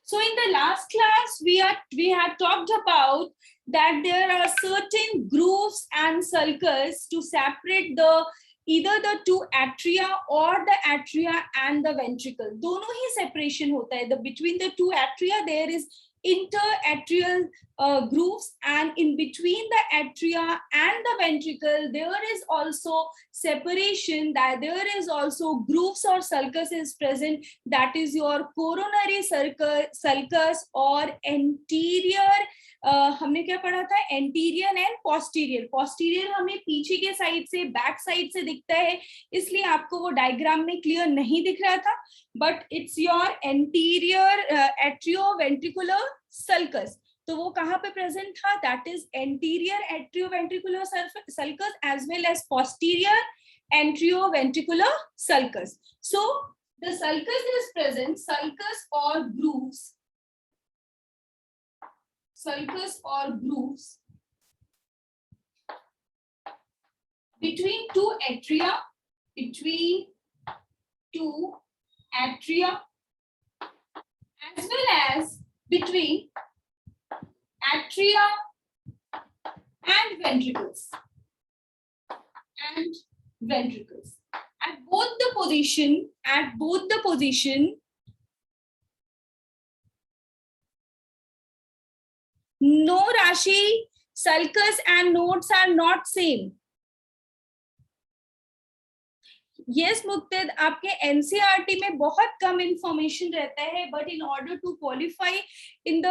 So in the last class, we had talked about that there are certain grooves and sulcus to separate either the two atria or the atria and the ventricle. दोनों ही separation होता है. Between the two atria there is interatrial grooves, and in between the atria and the ventricle there is also separation, that there is also grooves or sulcus is present, that is your coronary sulcus or anterior. हमने क्या पढ़ा था, anterior and posterior. Posterior हमें पीछे के side से, back side से दिखता है, इसलिए आपको वो डायग्राम में क्लियर नहीं दिख रहा था, but it's your anterior atrioventricular sulcus. तो वो कहाँ पे प्रेजेंट था, that is anterior atrioventricular sulcus as well as posterior atrioventricular sulcus. So the sulcus is present, sulcus or grooves between two atria, as well as between atria and ventricles. At both the position, no, Rashi, sulcus and nodes are not same. Yes, Muktid, आपके NCERT में बहुत कम information रहता है, but in order to qualify in the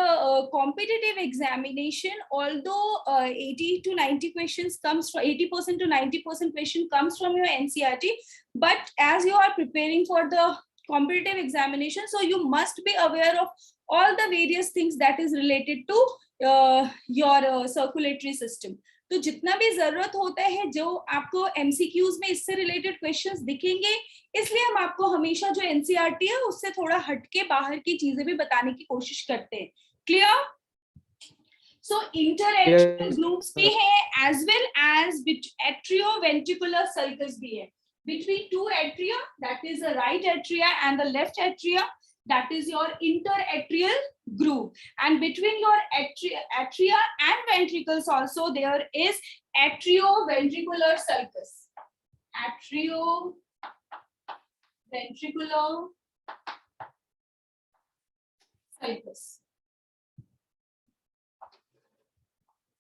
competitive examination, although 80% to 90% question comes from your NCERT, but as you are preparing for the competitive examination, so you must be aware of all the various things that is related to your circulatory system. तो जितना भी जरूरत होता है, जो आपको MCQs में इससे रिलेटेड क्वेश्चंस दिखेंगे, इसलिए हम आपको हमेशा जो एनसीईआरटी है उससे थोड़ा हटके बाहर की चीजें भी बताने की कोशिश करते हैं. क्लियर? सो इंटरएट्रियल ग्रूव्स भी है, as well as atrioventricular sulcus भी है. Between two atria, that is the right atria and the left atria, that is your interatrial groove, and between your atria and ventricles also there is atrioventricular sulcus. Atrioventricular sulcus.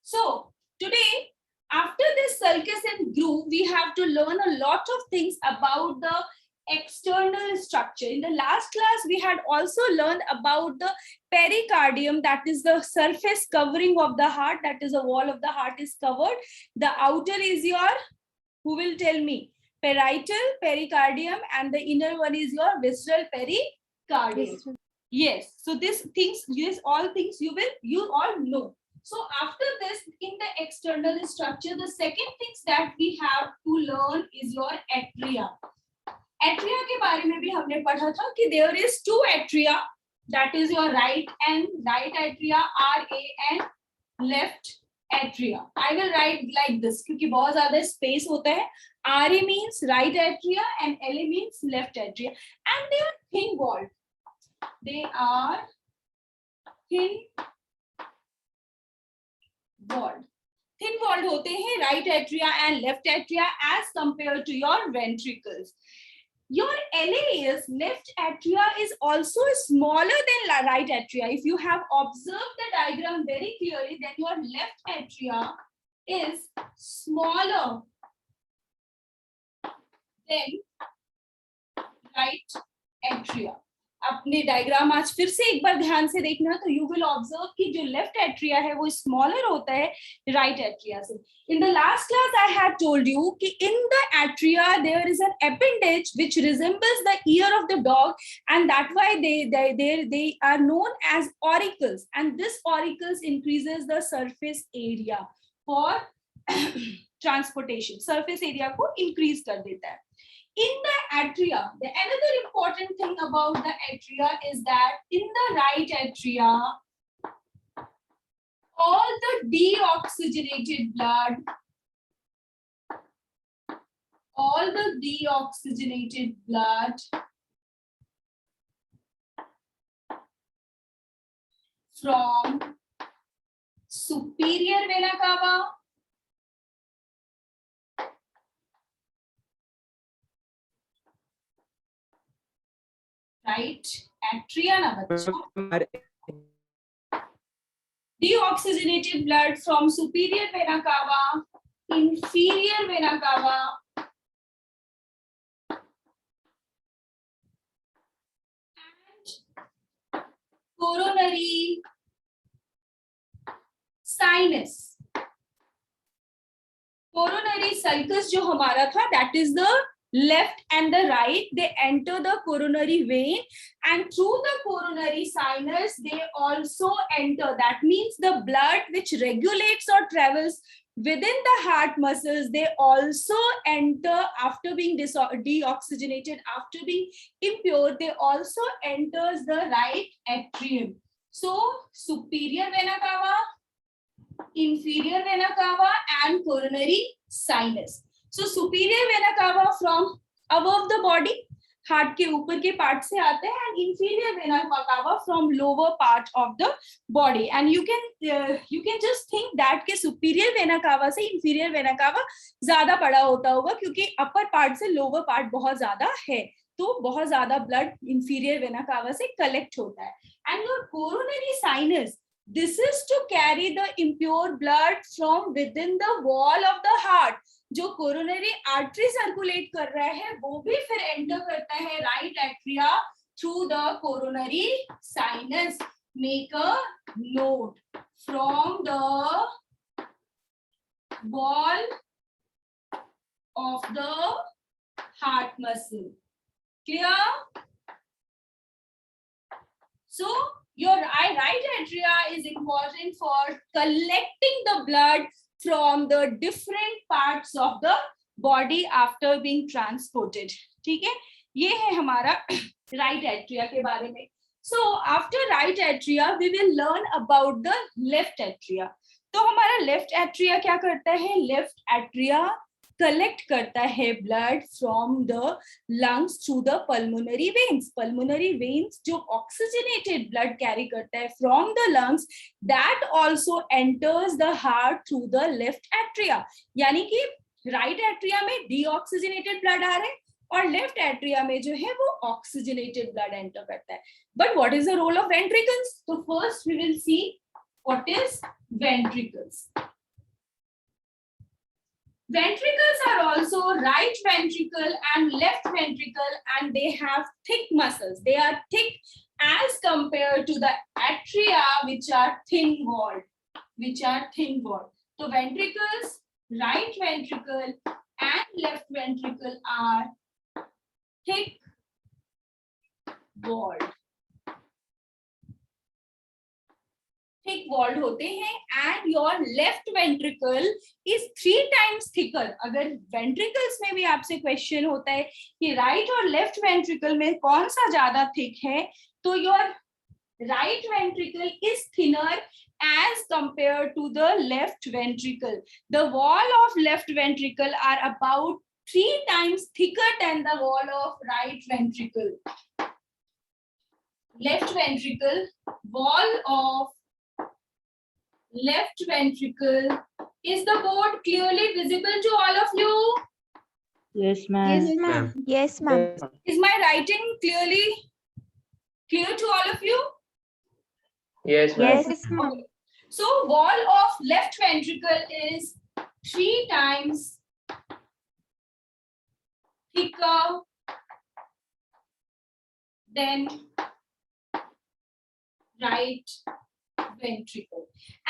So today, after this sulcus and groove, we have to learn a lot of things about the external structure. In the last class, we had also learned about the pericardium, that is the surface covering of the heart, that is the wall of the heart is covered. The outer is your, who will tell me, parietal pericardium, and the inner one is your visceral pericardium. Yes, so these all things you all know. So after this, in the external structure, the second things that we have to learn is your atria. Atria के बारे में भी हमने पढ़ा था कि there is two atria, that is your right atria, RA, and left atria. I will write like this क्योंकि बहुत ज़्यादा space होता है. RA means right atria and LA means left atria, and they are thin walled. They are thin walled होते हैं right atria and left atria as compared to your ventricles. Your LA is left atria is also smaller than right atria. If you have observed the diagram very clearly, then your left atria is smaller than right atria. अपने diagram आज फिर से एक बार ध्यान से देखना, तो you will observe कि जो लेफ्ट एट्रिया है वो स्मॉलर होता है राइट एट्रिया से. In the last class I had told you कि in the atria there is an appendage which resembles the ear of the dog, and that why they are known as auricles, and this auricles increases the surface area for transportation. surface area को increase कर देता है. In the atria, the another important thing about the atria is that in the right atria, all the deoxygenated blood from superior vena cava right atria na bachcho, deoxygenated blood from superior vena cava, inferior vena cava, and coronary sinus. Coronary sulcus जो हमारा था, that is the left and the right, they enter the coronary vein, and through the coronary sinus they also enter. That means the blood which regulates or travels within the heart muscles, they also enter after being deoxygenated, after being impure, they also enters the right atrium. So superior vena cava, inferior vena cava and coronary sinus. So superior vena cava from above the body, heart के ऊपर के part से आते हैं, and inferior vena cava from lower part of the body. And you can just think that के superior vena cava से inferior vena cava ज्यादा बड़ा होता होगा, क्योंकि upper part से lower part बहुत ज्यादा है, तो बहुत ज्यादा blood inferior vena cava से collect होता है. And your coronary sinus, this is to carry the impure blood from within the wall of the heart. जो कोरोनरी आर्टरी सर्कुलेट कर रहा है वो भी फिर एंटर करता है right atria through the coronary sinus. Make a note, from the wall of the heart muscle. Clear? So your right atria is important for collecting the blood from the different parts of the body after being transported. ठीक है, ये है हमारा right atria के बारे में. So after right atria we will learn about the left atria. तो हमारा left atria क्या करता है? Left atria collect करता है blood from the lungs through the pulmonary veins. Pulmonary veins जो oxygenated blood carry करता है from the lungs, that also enters the heart through the left atria. यानी कि right atria में deoxygenated blood आ रहा है और left atria में जो है वो oxygenated blood enter करता है. But what is the role of ventricles? So first we will see what is ventricles. Ventricles are also right ventricle and left ventricle, and they have thick muscles. They are thick as compared to the atria, which are thin walled. So ventricles, right ventricle and left ventricle are thick walled. Thick walled होते हैं, and your left ventricle is 3 times thicker. अगर ventricles में भी आपसे question होता है कि right और लेफ्ट वेंट्रिकल में कौन सा ज्यादा थिक है, तो your right ventricle is thinner as compared to the left ventricle. The wall of left ventricle are about 3 times thicker than the wall of right ventricle. Left ventricle, wall of left ventricle. Is the board clearly visible to all of you? Yes, ma'am. Yes, ma'am. Yes, ma'am. Is my writing clear to all of you? Yes, ma'am. Yes, ma'am. Okay. So wall of left ventricle is 3 times thicker than right ventricle,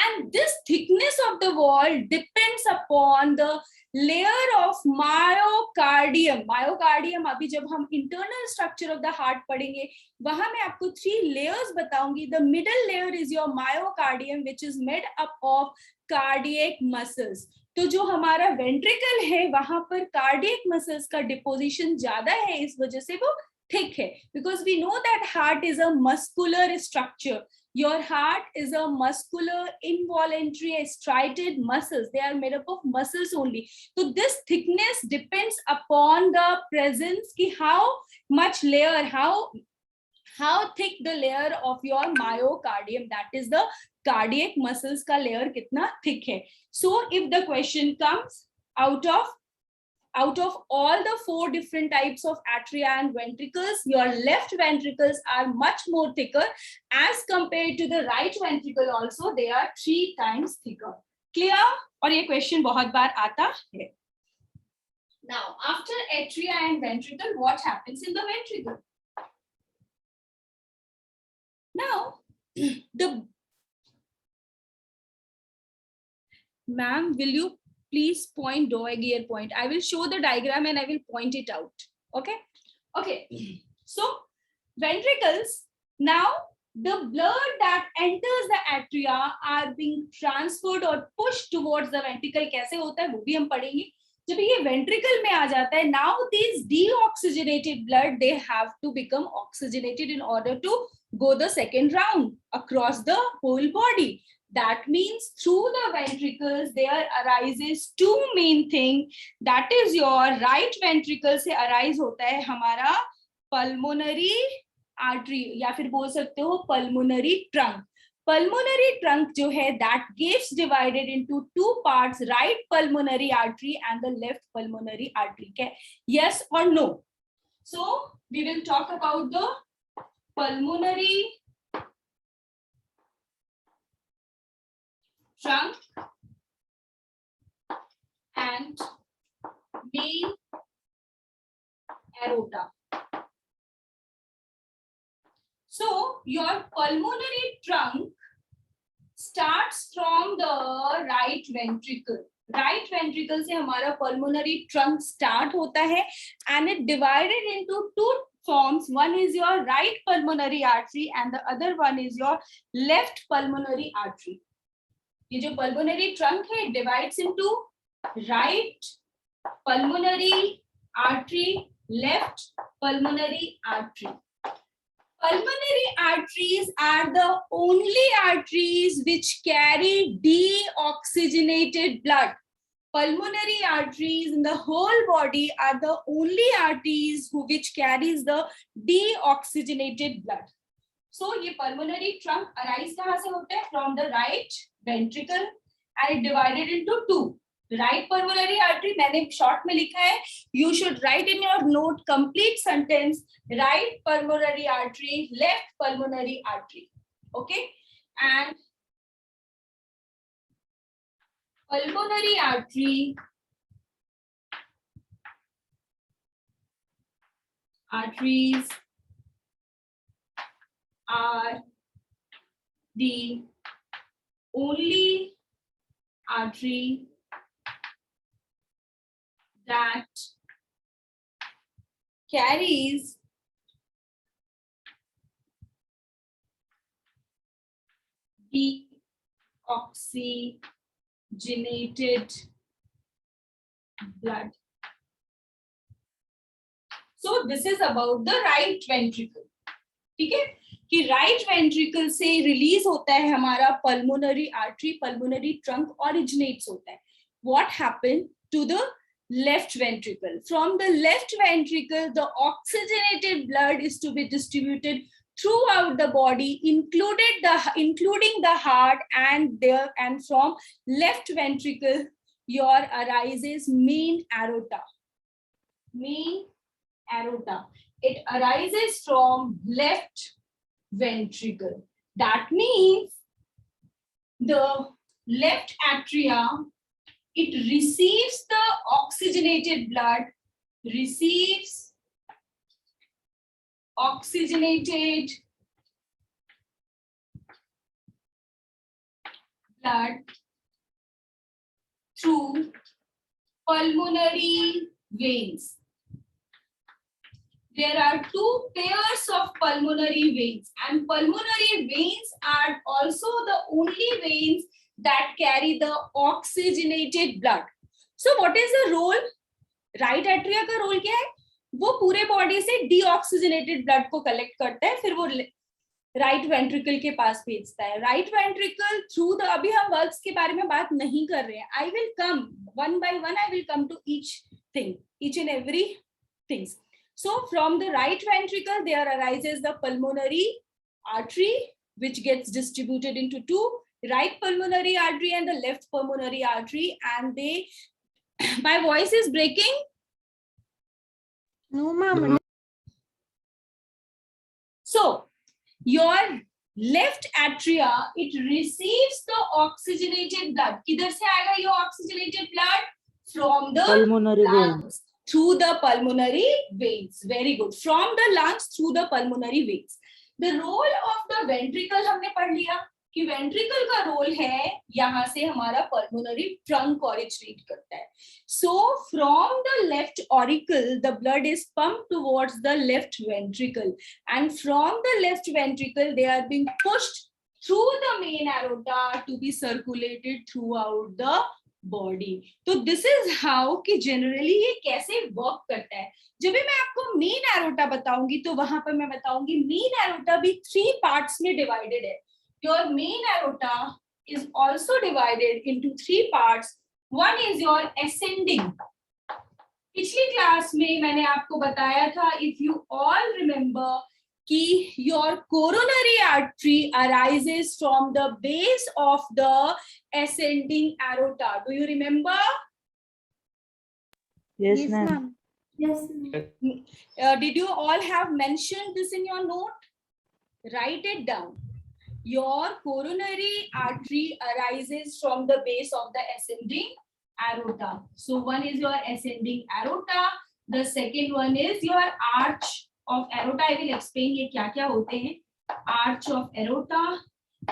and this thickness of the wall depends upon the layer of myocardium. Myocardium अभी जब हम internal structure of the heart पढ़ेंगे वहां मैं आपको 3 layers बताऊंगी. The middle layer is your myocardium, which is made up of cardiac muscles. तो जो हमारा ventricle है वहां पर cardiac muscles का deposition ज्यादा है, इस वजह से वो thick है. Because we know that heart is a muscular structure. Your heart is a muscular, involuntary, striated muscles. They are made up of muscles only. So this thickness depends upon the presence ki how much layer, how thick the layer of your myocardium, that is the cardiac muscles का layer कितना thick है. So if the question comes out of all the 4 different types of atria and ventricles, your left ventricles are much more thicker as compared to the right ventricle. Also they are 3 times thicker. Clear? और ये question बहुत बार आता है. Now after atria and ventricle, what happens in the ventricle? Now the ma'am, will you please point Doegear point? I will show the diagram and I will point it out. Okay. Okay. So ventricles, now the blood that enters the atria are being transferred or pushed towards the ventricle. कैसे होता है वो भी हम पढ़ेंगे. जब ये ventricle में आ जाता है, now these deoxygenated blood, they have to become oxygenated in order to go the second round across the whole body. That means through the ventricles there arises 2 main thing. That is your right ventricle से arise होता है हमारा pulmonary artery या फिर बोल सकते हो pulmonary trunk. Pulmonary trunk जो है that gets divided into 2 parts, right pulmonary artery and the left pulmonary artery. Okay? Yes or no? So we will talk about the pulmonary trunk and main aorta. So your pulmonary trunk starts from the right ventricle. Right ventricle से हमारा pulmonary trunk start होता है and it divided into 2 forms. One is your right pulmonary artery and the other one is your left pulmonary artery. ये जो pulmonary trunk है it divides into right pulmonary artery, left pulmonary artery. Pulmonary arteries are the only arteries which carry deoxygenated blood. Pulmonary arteries in the whole body are the only arteries which carries the deoxygenated blood. So ये pulmonary trunk arise कहाँ से होता है? From the right ventricle and it divided into 2. Right pulmonary artery मैंने short में लिखा है. You should write in your note complete sentence. Right pulmonary artery, left pulmonary artery. Okay, and pulmonary arteries are the only artery that carries deoxygenated blood. So this is about the right ventricle. ठीक है कि right ventricle से release होता है हमारा pulmonary artery, pulmonary trunk originates होता है. What happened to the left ventricle? From the left ventricle, the oxygenated blood is to be distributed throughout the body, including the heart, and from left ventricle, your arises main aorta. Main aorta. It arises from left ventricle. That means the left atria, it receives the oxygenated blood, receives oxygenated blood through pulmonary veins. There are 2 pairs of pulmonary veins, and pulmonary veins are also the only veins that carry the oxygenated blood. So what is the role? Right atria का role क्या है? वो पूरे body से deoxygenated blood को collect करता है, फिर वो right ventricle के पास भेजता है. Right ventricle through the, अभी हम valves के बारे में बात नहीं कर रहे हैं. I will come one by one. I will come to each thing, each and every things. So from the right ventricle, there arises the pulmonary artery, which gets distributed into two, right pulmonary artery and the left pulmonary artery. And they, my voice is breaking. No, ma'am. So your left atria, it receives the oxygenated blood. किधर से आएगा ये oxygenated blood? From the Pulmonary vein. lungs through the pulmonary veins. Very good. From the lungs through the pulmonary veins. The role of the ventricle हमने पढ़ लिया कि ventricle का role है यहाँ से हमारा pulmonary trunk originate करता है. So from the left auricle, the blood is pumped towards the left ventricle, and from the left ventricle, they are being pushed through the main aorta to be circulated throughout the body. तो this is how कि generally ये कैसे work करता है. जब भी मैं आपको main aorta बताऊंगी तो वहां पर मैं बताऊंगी main aorta भी 3 parts में divided है. Your main aorta is also divided into 3 parts. One is your ascending. पिछली क्लास में मैंने आपको बताया था, if you all remember, कि your coronary artery arises from the base of the ascending aorta. Do you remember? Yes, ma'am. Yes. Did you all have mentioned this in your note? Write it down. Your coronary artery arises from the base of the ascending aorta. So one is your ascending aorta. The second one is your arch of aorta. I will explain ये क्या क्या होते हैं. Arch of aorta.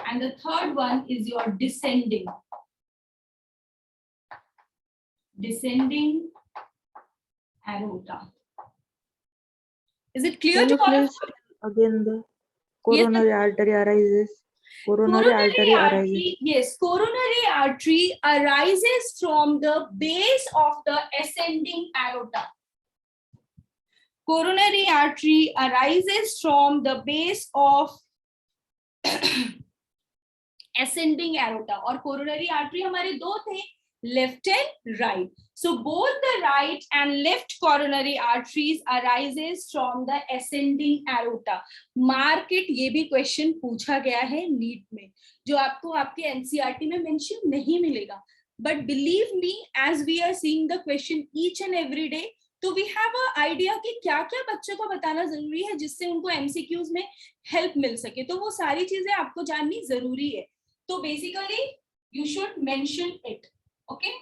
And the third one is your descending aorta. Is it clear Can to you all of please again the coronary artery arises? Coronary artery arises. Yes, coronary artery arises from the base of the ascending aorta. Coronary artery arises from the base of ascending aorta. और coronary artery हमारे दो थे, left and right. So both the right and left coronary arteries arises from the ascending aorta. Mark it, ये भी question पूछा गया है NEET में, जो आपको आपके NCERT में mention नहीं मिलेगा. But believe me, as we are seeing the question each and every day, तो we have a idea कि क्या क्या बच्चों को बताना जरूरी है जिससे उनको MCQs में help मिल सके. तो वो सारी चीजें आपको जाननी जरूरी है. तो basically you should mention it. Okay,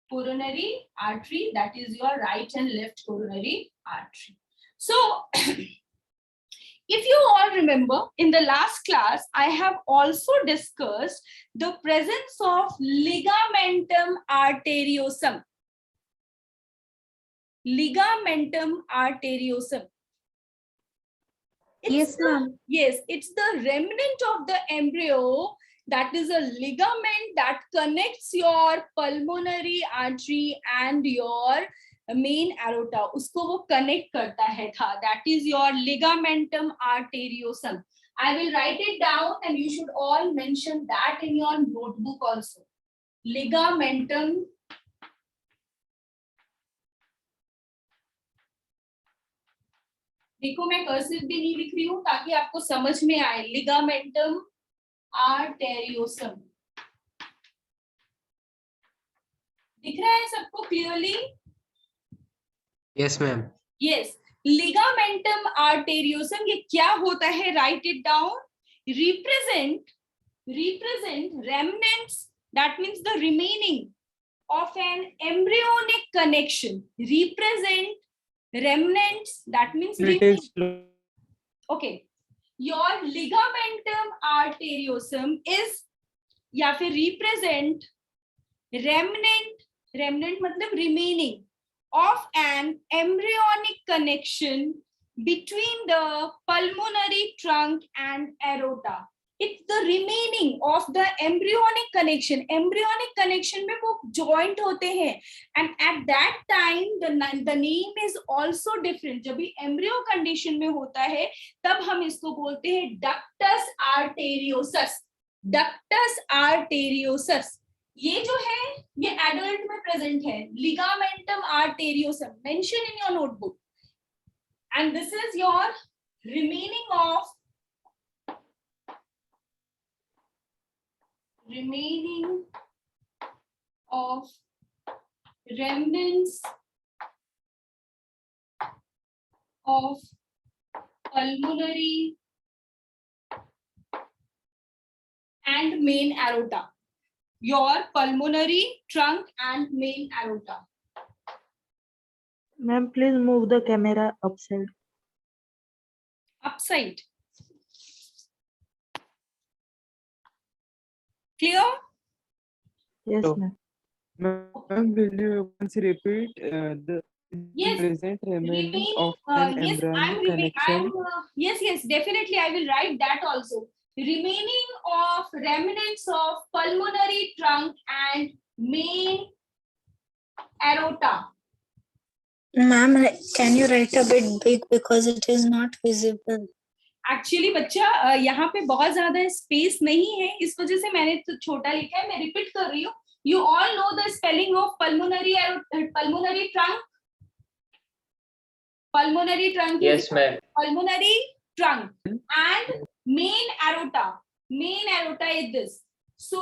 coronary artery, that is your right and left coronary artery. So if you all remember, in the last class I have also discussed the presence of ligamentum arteriosum. Ligamentum arteriosum. Yes, ma'am. Yes, it's the remnant of the embryo. That is a ligament that connects your pulmonary artery and your main aorta. उसको वो connect करता है था. That is your ligamentum arteriosum. I will write it down and you should all mention that in your notebook also. Ligamentum देखो मैं cursive भी नहीं लिख रही हूँ ताकि आपको समझ में आए. Ligamentum arteriosum. दिख रहा है सबको clearly? Yes, ma'am. Yes. Ligamentum arteriosum ये क्या होता है? Write it down. Represent remnants. That means the remaining of an embryonic connection. Represent remnants. That means remaining. Okay. Your ligamentum arteriosum is या फिर represent remnant मतलब remaining of an embryonic connection between the pulmonary trunk and aorta. It's the remaining of the embryonic connection. Embryonic connection में वो joint होते हैं, and at that time the name is also different. जब भी embryo condition में होता है तब हम इसको बोलते हैं ductus arteriosus. Ductus arteriosus. ये जो है ये adult में present है. Ligamentum arteriosum. Mention in your notebook. and this is your remaining of remnants of pulmonary and main aorta. Your pulmonary trunk and main aorta. Ma'am, please move the camera upside. Upside. Clear? Yes, So, ma'am. Ma'am, will you once repeat the Yes. present remains Remaining, of an yes, embryonic connection? yes, definitely. I will write that also. Remaining of remnants of pulmonary trunk and main aorta. Ma'am, can you write a bit big because it is not visible? Actually बच्चा यहाँ पे बहुत ज्यादा space नहीं है, इस वजह से मैंने तो छोटा लिखा है. मैं रिपीट कर रही हूँ. You all know the spelling of pulmonary trunk. Pulmonary trunk. Yes, ma'am. Pulmonary trunk and main aorta. Main aorta is this. So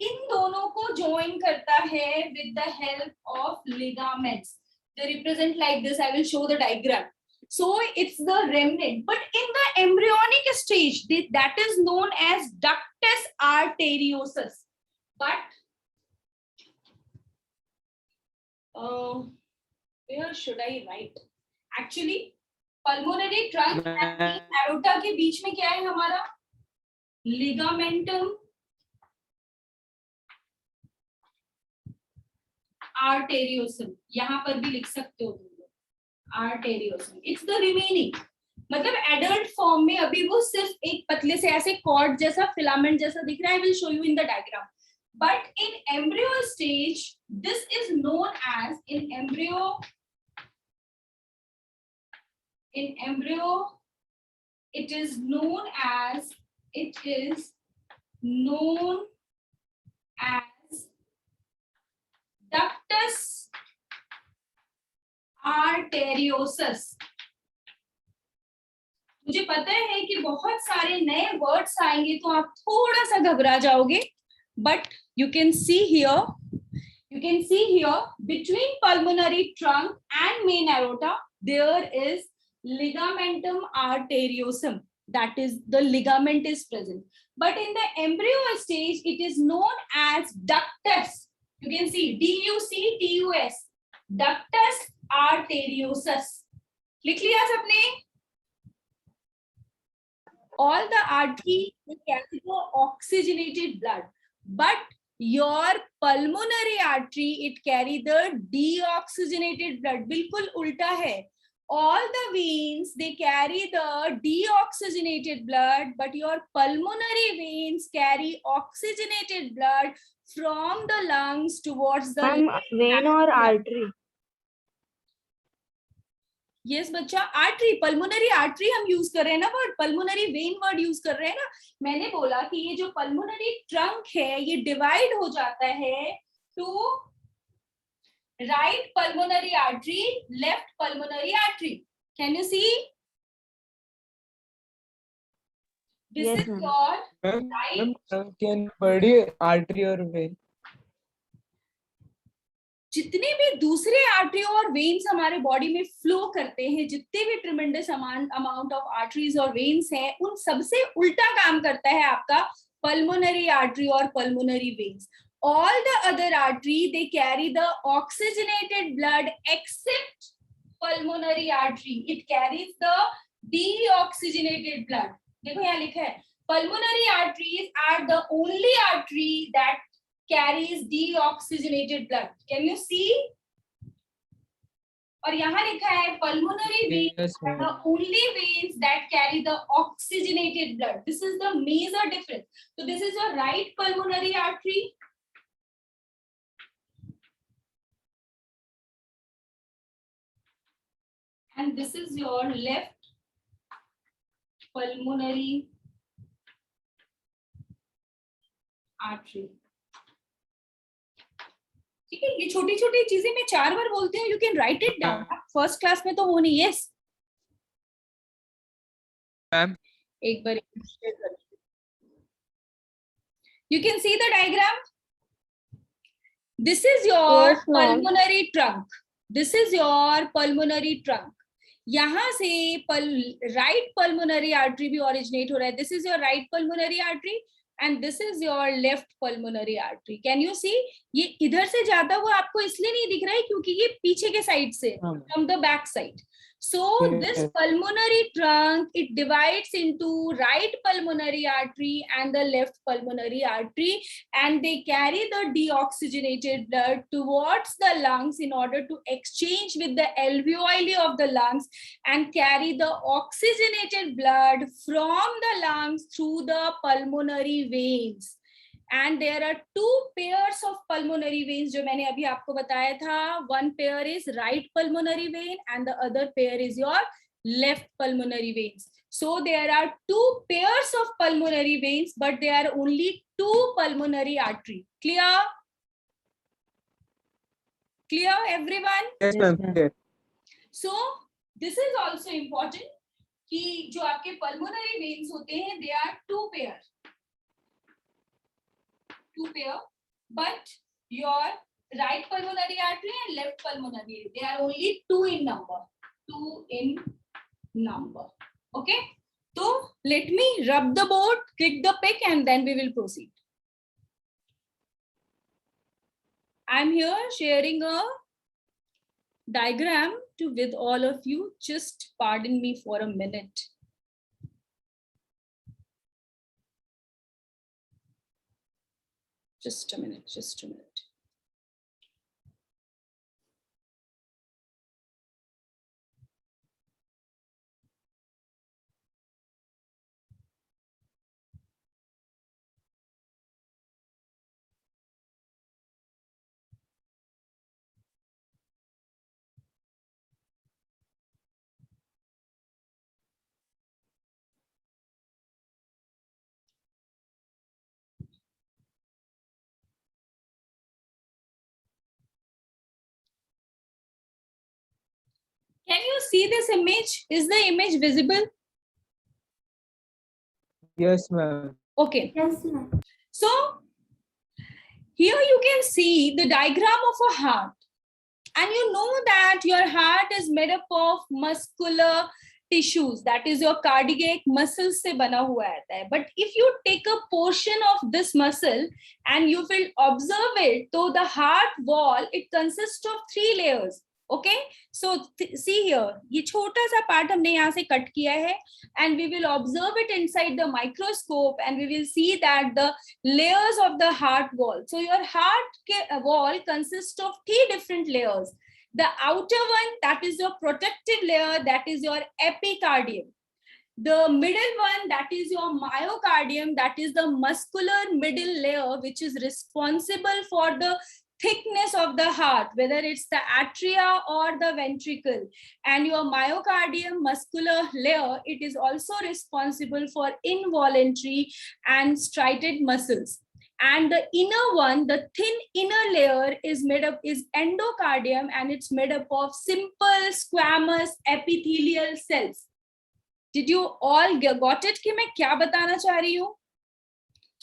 इन दोनों को join करता है with the help of ligaments. They represent like this. I will show the diagram. So it's the remnant, but in the embryonic stage, that is known as ductus arteriosus. But where should I write? Actually, pulmonary trunk and main aorta के बीच में क्या है हमारा? Ligamentum arteriosum. यहाँ पर भी लिख सकते हो तुम लोग. Arteriosum. It's the remaining. मतलब adult form में अभी वो सिर्फ एक पतले से ऐसे cord जैसा filament जैसा दिख रहा है. I will show you in the diagram. But in embryo stage, this is known as in embryo, it is known as ductus arteriosus. मुझे पता है कि बहुत सारे नए वर्ड्स आएंगे तो आप थोड़ा सा घबरा जाओगे, but you can see here between pulmonary trunk and main aorta there is ligamentum arteriosum. That is, the ligament is present. But in the embryo stage, it is known as ductus. You can see ductus, ductus arteriosus. लिख लिया सबने? All the arteries carry the oxygenated blood, but your pulmonary artery it carry the deoxygenated blood. बिल्कुल उल्टा है. All the veins they carry the deoxygenated blood, but your pulmonary veins carry oxygenated blood from the lungs towards the vein or artery? Yes बच्चा, artery, pulmonary artery हम use कर रहे हैं ना word, pulmonary vein word use कर रहे हैं ना. मैंने बोला कि ये जो पल्मोनरी ट्रंक है ये डिवाइड हो जाता है to right pulmonary artery, left pulmonary artery. Can you see? This Yes, is ma'am. Your right. Can body artery or vein? जितने भी दूसरे आर्टरी और वेन्स हमारे बॉडी में फ्लो करते हैं, जितने भी ट्रिमेंडस अमाउंट ऑफ आर्टरीज और वेन्स हैं, उन सबसे उल्टा काम करता है आपका पल्मोनरी आर्टरी और pulmonary veins. All the other artery they carry the oxygenated blood except pulmonary artery. It carries the deoxygenated blood. देखो यहाँ लिखा है pulmonary arteries are the only artery that carries deoxygenated blood. Can you see? और यहाँ लिखा है pulmonary veins are the only veins that carry the oxygenated blood. This is the major difference. So this is your right pulmonary artery. And this is your left pulmonary artery. ठीक है, ये छोटी छोटी चीजें मैं 4 बार बोलती हूँ. You can write it down. First class में तो हो नहीं. Yes, ma'am. एक बार you can see the diagram. This is your Yes, ma'am. pulmonary trunk. This is your pulmonary trunk. यहाँ से right pulmonary artery भी originate हो रहा है. This is your right pulmonary artery and this is your left pulmonary artery. Can you see? ये इधर से जाता हुआ आपको इसलिए नहीं दिख रहा है क्योंकि ये पीछे के साइड से, from the back side. So this pulmonary trunk, it divides into right pulmonary artery and the left pulmonary artery, and they carry the deoxygenated blood towards the lungs in order to exchange with the alveoli of the lungs and carry the oxygenated blood from the lungs through the pulmonary veins. And there are two pairs of pulmonary veins जो मैंने अभी आपको बताया था. One pair is right pulmonary vein and the other pair is your left pulmonary veins. So there are two pairs of pulmonary veins, but there are only two pulmonary artery. Clear? Clear, everyone? Yes, Yes, ma'am. ma'am. Clear. So this is also important कि जो आपके pulmonary veins होते हैं, they are two pair, but your right pulmonary artery and left pulmonary, they are only two in number. Okay, so let me rub the board, click the pick, and then we will proceed. I'm here sharing a diagram with all of you. Just pardon me for a minute. Just a minute. Can you see this image? Is the image visible? Yes, ma'am. Okay. Yes, ma'am. So here you can see the diagram of a heart. And you know that your heart is made up of muscular tissues, that is your cardiac muscles से बना हुआ रहता है. But if you take a portion of this muscle and you will observe it, so the heart wall, it consists of 3 layers. Okay, so see here, ये छोटा सा part हमने यहाँ से cut किया है, and we will observe it inside the microscope, and we will see that the layers of the heart wall. So your heart wall consists of 3 different layers. The outer one, that is your protective layer, that is your epicardium. The middle one, that is your myocardium, that is the muscular middle layer, which is responsible for the thickness of the heart, whether it's the atria or the ventricle. And your myocardium muscular layer, it is also responsible for involuntary and striated muscles. And the inner one, the thin inner layer is endocardium, and it's made up of simple squamous epithelial cells. Did you all got it कि मैं क्या बताना चाह रही हूँ?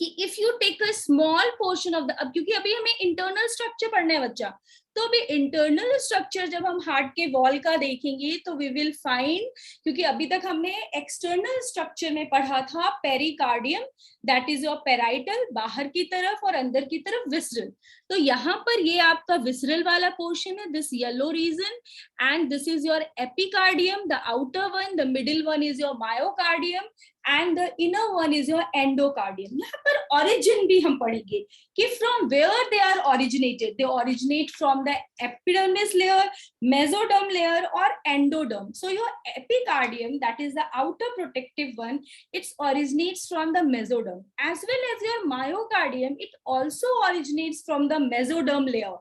कि if you take a small portion of the, अब क्योंकि अभी हमें internal structure पढ़ना है बच्चा, तो अभी internal structure जब हम heart के wall का देखेंगे तो we will find, क्योंकि अभी तक हमने external structure में पढ़ा था pericardium, that is your parietal, बाहर की तरफ और अंदर की तरफ visceral. तो यहाँ पर ये आपका visceral वाला portion है, this yellow region, and this is your epicardium, the outer one, the middle one is your myocardium, and the inner one is your endocardium. यहाँ पर origin भी हम पढ़ेंगे कि from where they are originated. They originate from the epidermis layer, mesoderm layer, or endoderm. So your epicardium, that is the outer protective one, it originates from the mesoderm. As well as your myocardium, it also originates from the mesoderm layer.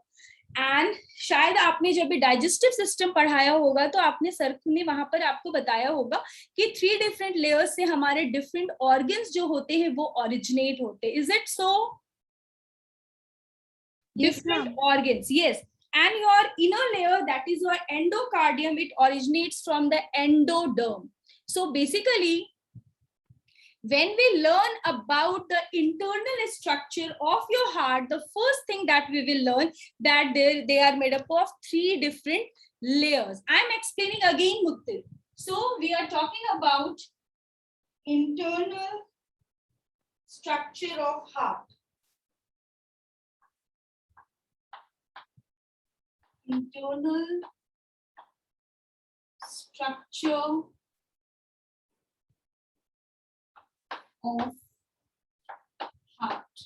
And शायद आपने जब भी digestive system पढ़ाया होगा तो आपने sir ने वहां पर आपको बताया होगा कि 3 डिफरेंट लेयर्स से हमारे डिफरेंट ऑर्गन्स जो होते हैं वो ओरिजिनेट होते हैं. Is it so? Different organs, yes. And your inner layer, that is your endocardium, it originates from the endoderm. So basically when we learn about the internal structure of your heart, the first thing that we will learn that they are made up of 3 different layers. I'm explaining again, Mukti. So we are talking about internal structure of heart. Internal structure of heart.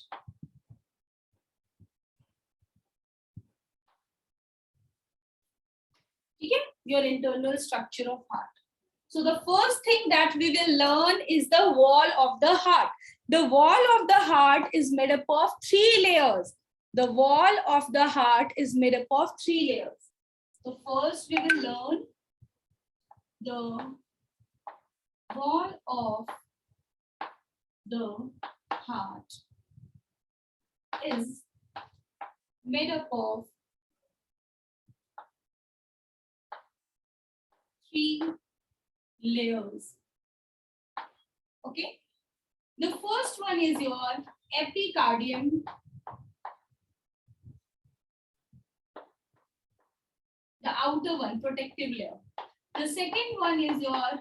Okay? Your internal structure of heart. So the first thing that we will learn is the wall of the heart. The wall of the heart is made up of 3 layers. The wall of the heart is made up of 3 layers. So first we will learn the wall of the heart is made up of 3 layers. Okay. The first one is your epicardium. The outer one, protective layer. The second one is your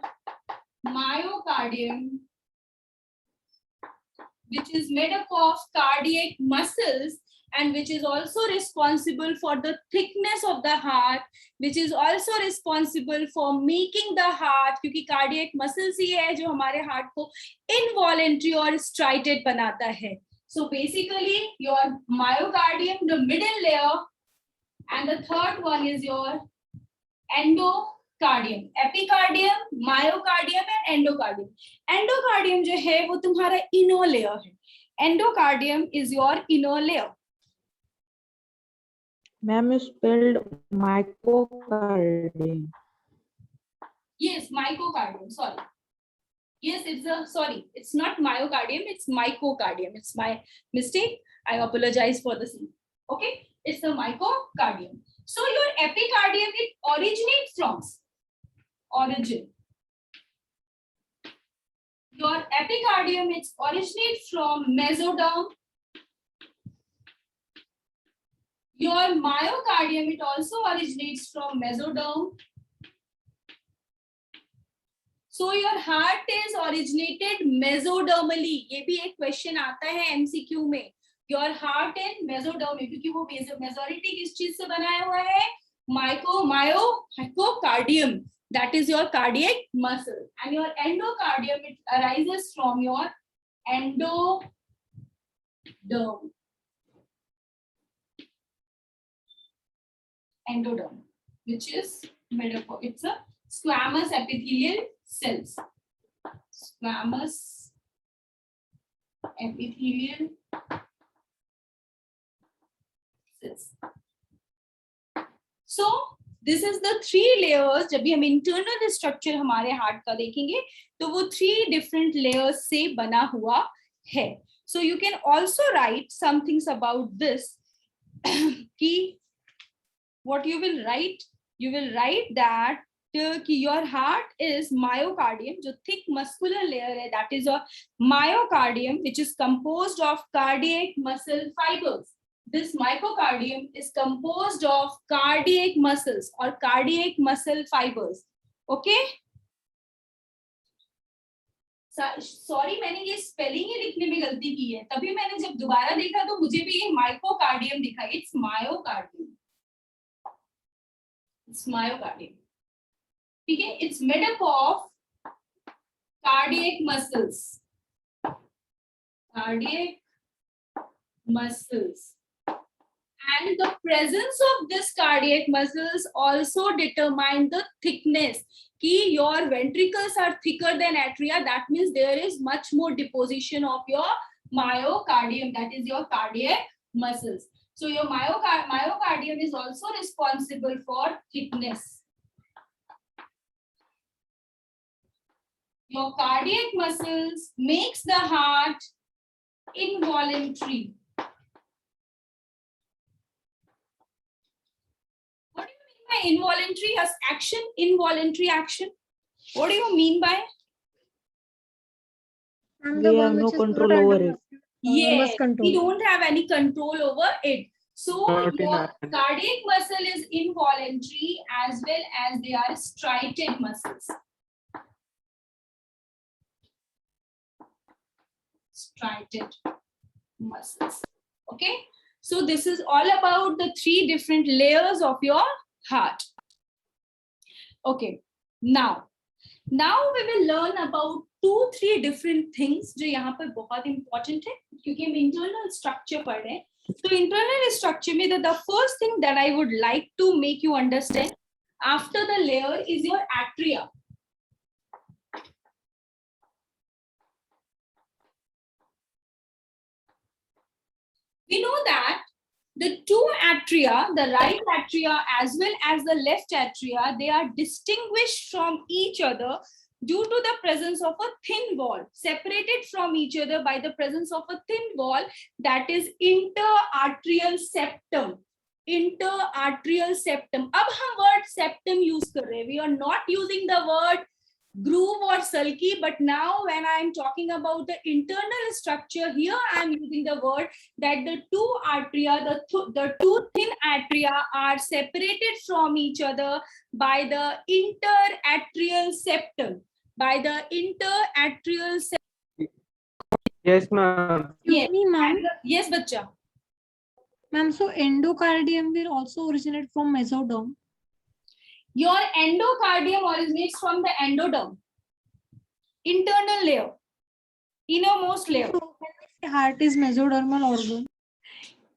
myocardium, which is made up of cardiac muscles and which is also responsible for the thickness of the heart, which is also responsible for making the heart, क्योंकि cardiac muscles ही है जो हमारे heart को involuntary और striated बनाता है. So basically your myocardium, the middle layer, and the third one is your endocardium. Epicardium, myocardium and endocardium. Endocardium जो है वो तुम्हारा inner layer है. Endocardium is your inner layer. Ma'am, you spelled myocardium. Yes, myocardium. Sorry. Yes, it's not myocardium, it's myocardium. It's my mistake. I apologize for the same. Okay, it's the myocardium. So your epicardium, it originates from origin. Your epicardium, it originates from mesoderm. Your myocardium, it also originates from mesoderm. So your heart is originated mesodermally. ये भी एक question आता है MCQ में. Your heart in mesoderm, क्योंकि वो majority किस चीज से बनाया हुआ है? Myocardium. That is your cardiac muscle. And your endocardium, it arises from your endoderm. Endoderm, which is made up of, it's a squamous epithelial cells. Squamous epithelial cells. So this is the 3 layers. जब भी हम internal structure हमारे heart का देखेंगे तो वो 3 different layers से बना हुआ है. So you can also write some things about this. कि what you will write that your heart is myocardium, जो thick muscular layer है, that is your myocardium, which is composed of cardiac muscle fibers. This myocardium is composed of cardiac muscles or cardiac muscle fibers. Okay? Sorry, मैंने ये spelling ही लिखने में गलती की है, तभी मैंने जब दोबारा देखा तो मुझे भी ये माइकोकार्डियम दिखा. It's myocardium. It's myocardium. ठीक है? It's made up of cardiac muscles. Cardiac muscles. And the presence of this cardiac muscles also determine the thickness. कि your ventricles are thicker than atria. That means there is much more deposition of your myocardium. That is your cardiac muscles. So your myocardium is also responsible for thickness. Your cardiac muscles makes the heart involuntary. What do you mean by involuntary action? Involuntary action. What do you mean by? And We the have one no which is not control over under it. Yes, control. we don't have any control over it. So Not in your our hand. cardiac muscle is involuntary as well as they are striated muscles. Striated muscles. Okay, so this is all about the 3 different layers of your heart. Okay, now we will learn about 2-3 different things जो यहाँ पर बहुत important है क्योंकि हम internal structure पढ़ रहे हैं. So internal structure में the first thing that I would like to make you understand after the layer is your atria. We know that the 2 atria, the right atria as well as the left atria, they are distinguished from each other due to the presence of a thin wall, separated from each other by the presence of a thin wall, that is interarterial septum. Interarterial septum. अब हम word septum use कर रहे हैं. We are not using the word groove or sulky, but now when I am talking about the internal structure here, I am using the word that the 2 atria, the 2 thin atria are separated from each other by the interatrial septum. By the interatrial septum. Yes, ma'am. Yes, Me, ma'am. yes, bacha. Ma'am, so endocardium will also originate from mesoderm. Your endocardium originates from the endoderm, internal layer, innermost layer. So when we say heart is mesodermal organ.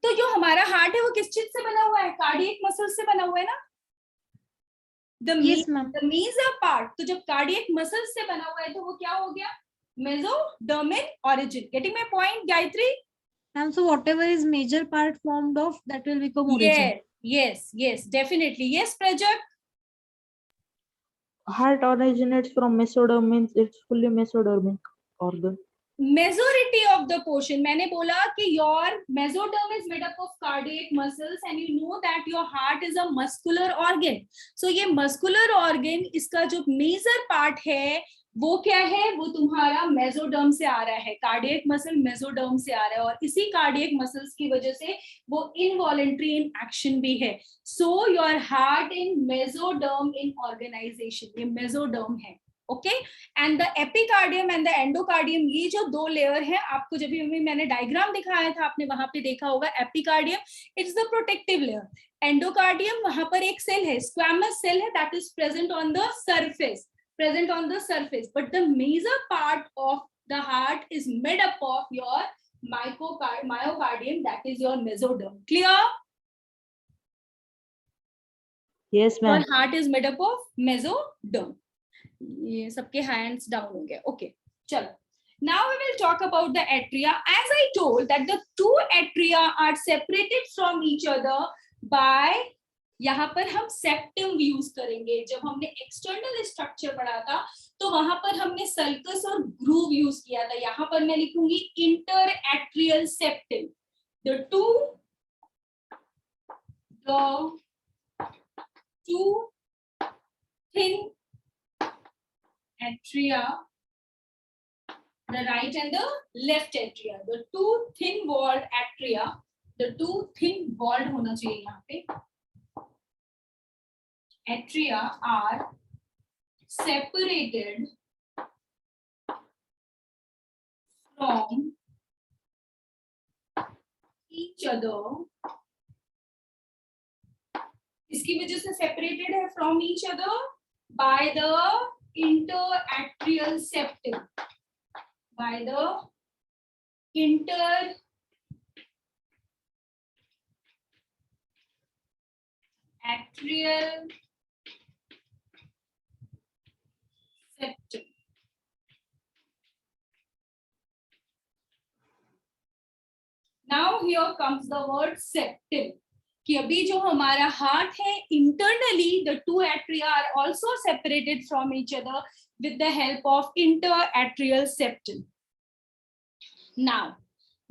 तो जो हमारा heart है वो किस चीज से बना हुआ है? कार्डियक मसल से बना हुआ है ना? Yes, ma'am. The meso part. तो जब कार्डियक मसल से बना हुआ है तो वो क्या हो गया? Mesodermal origin. Getting my point, Gayatri? And so whatever is major part formed of, that will become origin. Yes, definitely. Yes, Prajak. Heart originates from mesoderm, means it's fully mesodermic organ. Majority of the portion, मैंने बोला कि your mesoderm is made up of cardiac muscles and you know that your heart is a muscular organ. So ये muscular organ इसका जो major part है वो क्या है? वो तुम्हारा mesoderm से आ रहा है. Cardiac muscle mesoderm से आ रहा है और इसी cardiac muscles की वजह से वो involuntary in action भी है. So your heart in mesoderm in organization, ये mesoderm है. Okay and the epicardium and the endocardium, ये जो 2 लेयर है, आपको जब भी मैंने डायग्राम दिखाया था आपने वहां पे देखा होगा. Epicardium it's the protective layer. Endocardium वहां पर एक सेल है, स्क्वैमस सेल है, that is present on the surface, but the major part of the heart is made up of your myocardium, that is your mesoderm. Clear? Yes, ma'am. Your heart is made up of mesoderm. ये सबके hands down हो गए. Okay, चलो. Now we will talk about the atria. As I told that the 2 atria are separated from each other by, यहाँ पर हम septum use करेंगे. जब हमने external structure पढ़ा था तो वहां पर हमने sulcus और groove use किया था. यहाँ पर मैं लिखूंगी interatrial septum. The two thin atria, the right and the left atria, the 2 thin walled atria, the 2 thin walled होना चाहिए यहाँ पे. Atria are separated from each other. इसकी वजह से separated है from each other by the interatrial septum, by the interatrial septum. Now here comes the word septum. कि अभी जो हमारा हार्ट है, internally the 2 atria are also separated from each other with the help of interatrial septum. Now,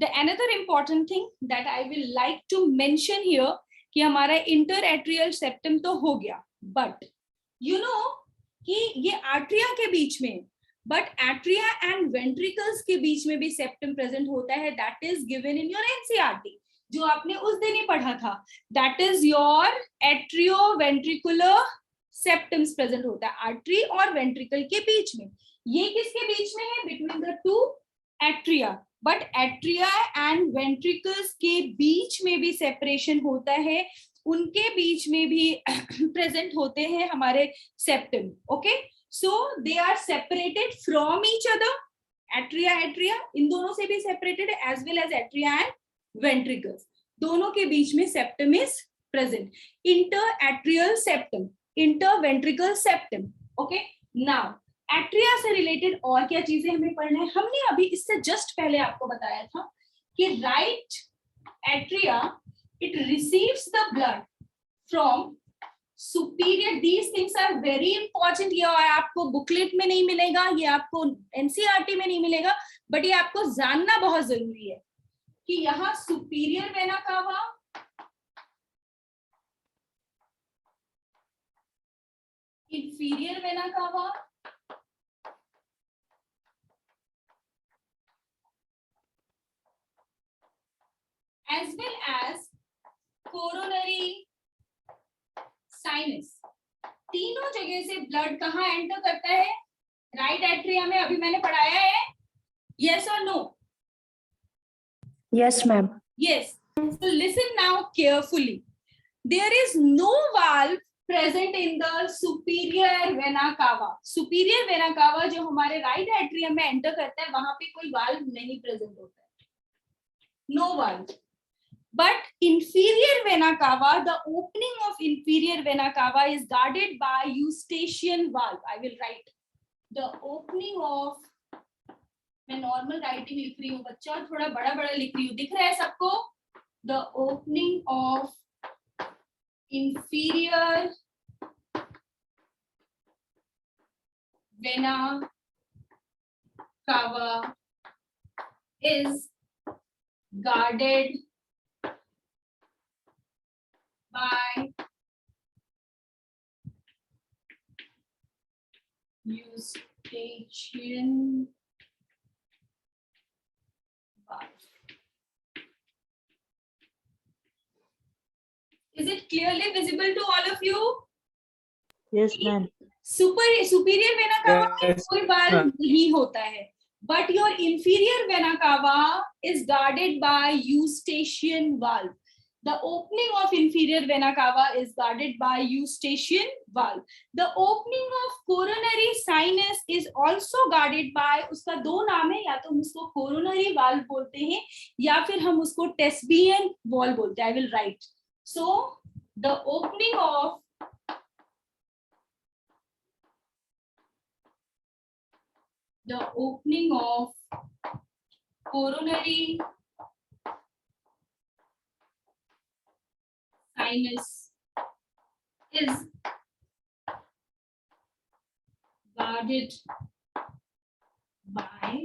the another important thing that I will like to mention here कि हमारा interatrial septum तो हो गया, but you know कि ये atria के बीच में बट एट्रिया एंड वेंट्रिकल्स के बीच में भी सेप्टम प्रेजेंट होता है. That is given in your NCERT, जो आपने उस दिन ही पढ़ा था. That is your atrioventricular septums present होता है आर्टरी और वेंट्रिकल के बीच में. ये किसके बीच में है? Between the two atria. But atria and ventricles के बीच में भी सेपरेशन होता है, उनके बीच में भी प्रेजेंट होते हैं हमारे septum. Okay, so they are separated from each other. Atria atria इन दोनों से भी सेपरेटेड है, as well as atria and ventricles. दोनों के बीच में septum is present. Inter atrial septum, interventricular septum. Okay, now atria से रिलेटेड और क्या चीजें हमें पढ़ना है? हमने अभी इससे जस्ट पहले आपको बताया था कि right atria it receives the blood from superior. These things are very important. ये आपको बुकलेट में नहीं मिलेगा, ये आपको एनसीईआरटी में नहीं मिलेगा, बट ये आपको जानना बहुत जरूरी है कि यहाँ सुपीरियर वेना कावा, inferior vena cava, as well as coronary sinus. तीनों जगह से ब्लड कहाँ एंटर करता है? राइट एट्रिया में. अभी मैंने पढ़ाया है. yes or no? Yes, ma'am. Yes. So listen now carefully. There is no valve present in the superior vena cava. Superior vena cava जो हमारे राइट एट्रियम में एंटर करता है, वहां पे कोई वाल्व नहीं प्रेजेंट होता है. No valve. But inferior vena cava, the opening of inferior vena cava is guarded by eustachian valve. I will write the opening of, मैं नॉर्मल राइटिंग लिख रही हूँ बच्चा, और थोड़ा बड़ा बड़ा लिख रही हूँ. दिख रहा है सबको? The opening of inferior vena cava is guarded by eustachian valve. Is it clearly visible to all of you? Yes, ma'am. Superior vena कावा में Yes, कोई वाल्व ma'am. नहीं होता है, बट योर इंफीरियर वेना कावा is guarded by Eustachian valve. The opening of inferior vena cava is guarded by eustachian valve. The opening of coronary sinus is also guarded by, उसका दो नाम है, या तो हम उसको coronary valve बोलते हैं या फिर हम उसको Tesbian valve बोलते हैं. I will write. So the opening of coronary sinus is guarded by,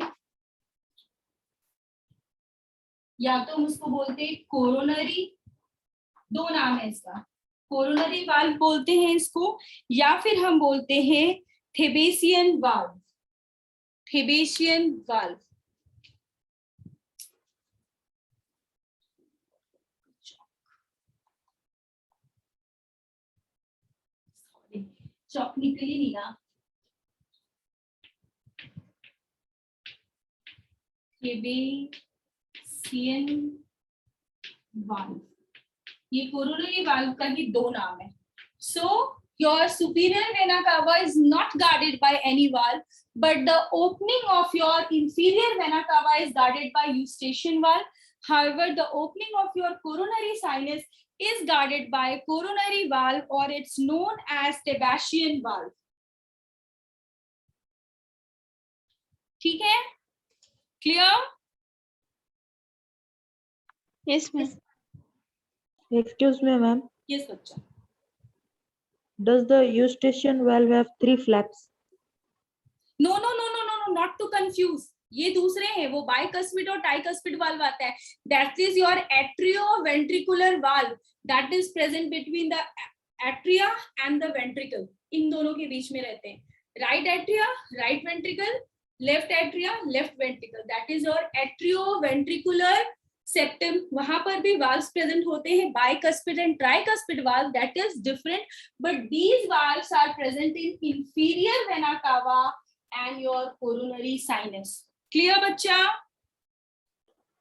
या तो हम उसको बोलते हैं कोरोनरी, दो नाम है इसका, कोरोनरी वाल्व बोलते हैं इसको, या फिर हम बोलते हैं थेबेसियन वाल्व. थेबेसियन वाल्व. चॉक निकली नहीं ना. थेबेसियन वाल्व, ये कोरोनरी वाल्व का ही दो नाम है. सो your superior vena cava is not guarded by any valve, but the opening of your inferior vena cava is guarded by eustachian valve. However, the opening of your coronary sinus is guarded by coronary valve, or it's known as Thebasian valve. ठीक है? Clear? Yes, ma'am. Excuse me, ma'am. Yes, बच्चा. Does the eustachian valve have 3 flaps? No, not to confuse. ये दूसरे हैं, वो bicuspid और tricuspid valve आता है. That is your atrioventricular valve that is present between the atria and the ventricle. इन दोनों के बीच में रहते हैं. right atria, right ventricle, left atria, left ventricle. That is your atrioventricular septum. वहां पर भी valves present होते हैं, bicuspid and tricuspid valve, that is different, but these valves are present in inferior vena cava and your coronary sinus. Clear बच्चा?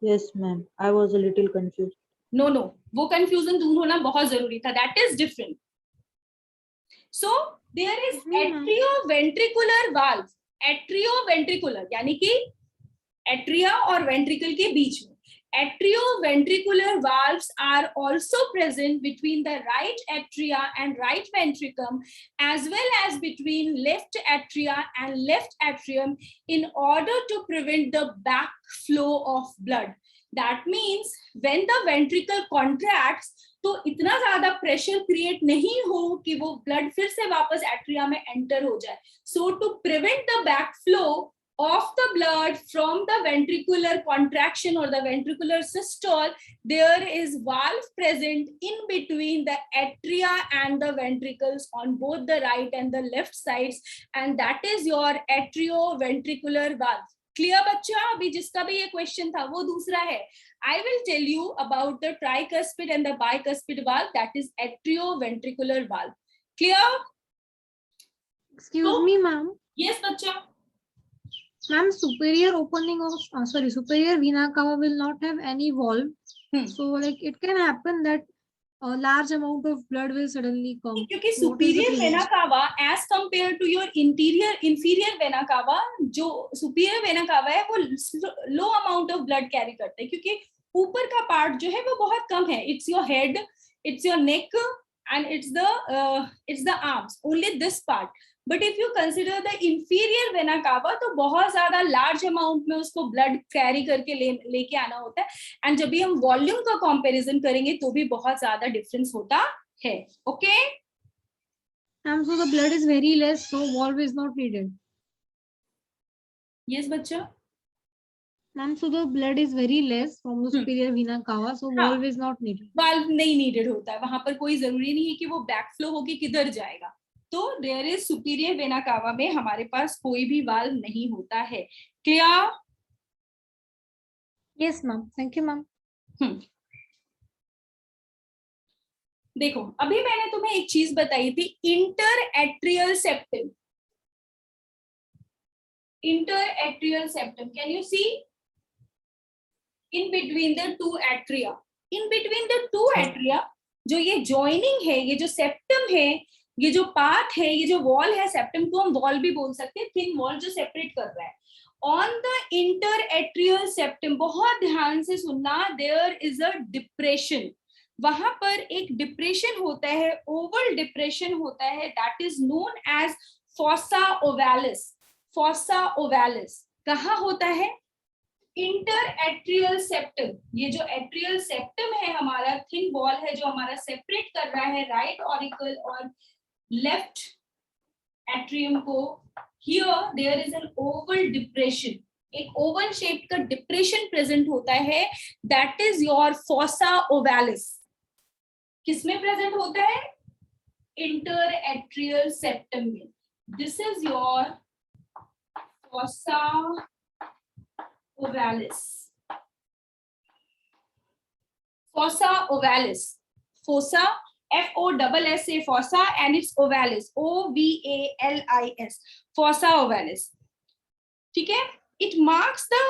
Yes, ma'am. I was a little confused. No वो confusion दूर होना बहुत जरूरी था. That is different. So there is atrioventricular valve. Atrioventricular यानी कि atria और वेंट्रिकल के बीच में. Atrioventricular valves are also present between the right atria and right ventricle, as well as between left atria and left atrium, in order to prevent the backflow of blood. That means when the ventricle contracts, तो इतना ज्यादा pressure create नहीं हो कि वो blood फिर से वापस एट्रिया में एंटर हो जाए. So to prevent the backflow of the blood from the ventricular contraction or the ventricular systole, there is valve present in between the atria and the ventricles on both the right and the left sides, and that is your atrioventricular valve. Clear बच्चा? अभी जिसका भी ये question था वो दूसरा है. I will tell you about the tricuspid and the bicuspid valve, that is atrioventricular valve. Clear? Excuse me, ma'am. Yes बच्चा. Ma'am, superior opening of superior vena cava will not have any valve. So like it can happen that a large amount of blood will suddenly come. क्योंकि So what is the superior prevention? Vena cava as compare to your inferior vena cava, जो superior vena cava है वो low amount of blood carry करते हैं, क्योंकि ऊपर का part जो है वो बहुत कम है. It's your head, it's your neck and it's the arms, only this part. But if you consider the inferior vena कावा, तो बहुत ज्यादा लार्ज अमाउंट में उसको ब्लड कैरी करके लेके आना होता है. एंड जब भी हम वॉल्यूम का कंपैरिजन करेंगे तो भी बहुत ज्यादा डिफरेंस होता है. Okay Ma'am, so the blood is very less, so valve is not needed. Yes बच्चा. Ma'am, so the blood is very less from the superior vena cava, so हाँ. valve is not needed. Valve नहीं needed होता है, वहां पर कोई जरूरी नहीं है कि वो बैकफ्लो होके किधर जाएगा. तो देयर इज सुपीरियर वेना कावा में हमारे पास कोई भी वाल्व नहीं होता है. Clear? Yes, ma'am. Thank you, ma'am. देखो अभी मैंने तुम्हें एक चीज बताई थी, inter atrial septum. Inter atrial septum, can you see? In between the two atria, in between the two atria जो ये जॉइनिंग है, ये जो सेप्टम है, ये जो पार्ट है, ये जो वॉल है, सेप्टम को हम वॉल भी बोल सकते हैं, थिन वॉल जो सेपरेट कर रहा है. On the inter atrial septum, बहुत ध्यान से सुनना, देयर इज अ डिप्रेशन. वहां पर एक डिप्रेशन होता है, ओवल डिप्रेशन होता है, that is known as fossa ovalis. Fossa ovalis कहाँ होता है? Inter atrial septum. ये जो एट्रियल सेप्टम है हमारा, थिन वॉल है जो हमारा सेपरेट कर रहा है राइट ऑरिकल और लेफ्ट एट्रियम को. Here there is an oval depression, एक ओवल शेप का डिप्रेशन प्रेजेंट होता है, that is your fossa ovalis. किसमें प्रेजेंट होता है? इंटर एट्रियल सेप्टम में. This is your fossa ovalis. Fossa ovalis, fossa FOSSA, fossa, and it's ovalis, OVALIS, fossa ovalis. ठीक है? It marks the